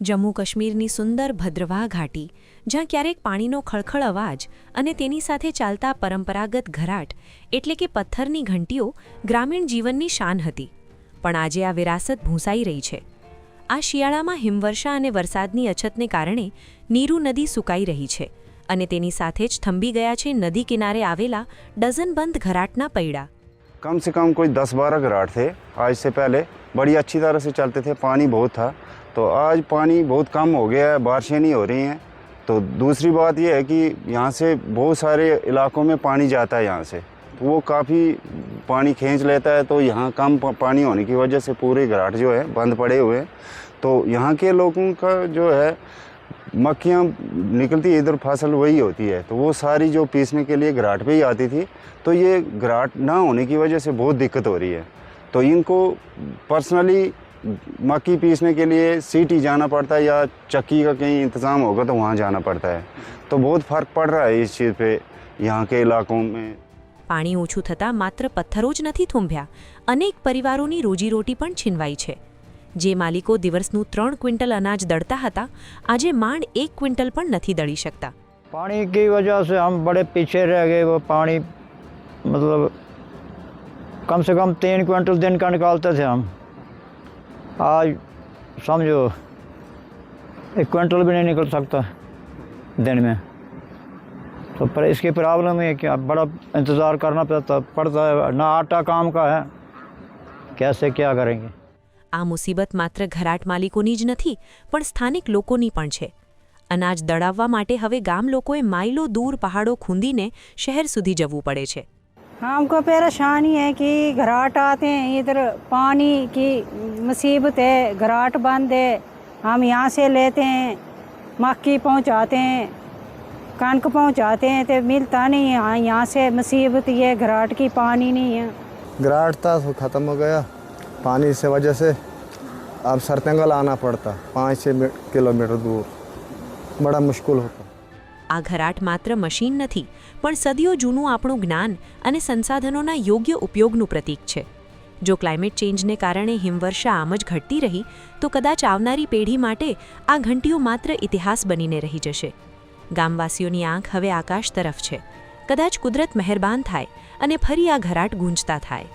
જમ્મુ કાશ્મીરની સુંદર ભદ્રવાહ ઘાટી, જ્યાં ક્યારેક પાણીનો ખળખળ અવાજ અને તેની સાથે ચાલતા પરંપરાગત ઘરાટ એટલે કે પથ્થરની ઘંટીઓ ગ્રામીણ જીવનની શાન હતી. પણ આજે આ વિરાસત ભૂંસાઈ રહી છે. આ શિયાળામાં હિમવર્ષા અને વરસાદની અછતને કારણે નીરુ નદી સુકાઈ રહી છે અને તેની સાથે જ થંભી ગયા છે નદી કિનારે આવેલા ડઝનબંધ ઘરાટના પૈડા. कम से कम कोई 10-12 घराट थे आज से पहले, बड़ी अच्छी तरह से चलते थे, पानी बहुत था. तो आज पानी बहुत कम हो गया है, बारिशें नहीं हो रही हैं. तो दूसरी बात यह है कि यहाँ से बहुत सारे इलाकों में पानी जाता है यहाँ से, तो वो काफ़ी पानी खींच लेता है. तो यहाँ कम पानी होने की वजह से पूरे घराट जो है बंद पड़े हुए हैं. तो यहाँ के लोगों का जो है मक्खियाँ निकलती है, इधर फसल वही होती है, तो वो सारी जो पीसने के लिए घराट पे ही आती थी. तो ये घराट ना होने की वजह से बहुत दिक्कत हो रही है. तो इनको पर्सनली मक्की पीसने के लिए सिटी जाना पड़ता है या चक्की का कहीं इंतज़ाम होगा तो वहाँ जाना पड़ता है. तो बहुत फ़र्क पड़ रहा है इस चीज़ पे यहाँ के इलाकों में. પાણી ઓછું થતાં માત્ર પથ્થરો જ નથી થૂંભ્યા, અનેક પરિવારોની રોજીરોટી પણ છીનવાઈ છે. જે માલિકો દિવસનું 3 ક્વિન્ટલ અનાજ દળતા હતા, આજે માંડ 1 ક્વિન્ટલ પણ નથી દળી શકતા. पानी की वजह से हम बड़े पीछे रह गए. वो पानी मतलब कम से कम 3 क्विंटल दिन का निकालते थे हम. आज समझो 1 क्विंटल भी नहीं निकल सकता दिन में. तो पर इसकी प्रॉब्लम है कि अब बड़ा इंतज़ार करना पड़ता है. ना आटा काम का है, कैसे क्या करेंगे. આ મુસીબત માત્ર ઘરાટ માલિકોની જ નથી, પણ સ્થાનિક લોકોની પણ છે. અનાજ દળાવવા માટે હવે ગામ લોકોએ માઇલો દૂર પહાડો ખૂંદીને શહેર સુધી જવું પડે છે. हमको परेशानी है कि घराट आते हैं, इधर पानी की मुसीबत है, घराट बंद है. हम यहाँ से लेते हैं, मक्की पहुँचाते हैं, कनक पहुँचाते हैं, तो मिलता नहीं है. यहाँ से मुसीबत ये घराट की पानी नहीं है. घराट था तो ख़त्म हो गया पानी से वजह से. अब सरतंगल आना पड़ता 5-6 किलोमीटर दूर, बड़ा मुश्किल होता. આ ઘરાટ માત્ર મશીન નથી, પણ સદીઓ જૂનું આપણું જ્ઞાન અને સંસાધનોના યોગ્ય ઉપયોગનું પ્રતીક છે. જો ક્લાઇમેટ ચેન્જને કારણે હિમવર્ષા આમ જ ઘટતી રહી, તો કદાચ આવનારી પેઢી માટે આ ઘંટીઓ માત્ર ઇતિહાસ બનીને રહી જશે. ગામવાસીઓની આંખ હવે આકાશ તરફ છે. કદાચ કુદરત મહેરબાન થાય અને ફરી આ ઘરાટ ગૂંજતા થાય.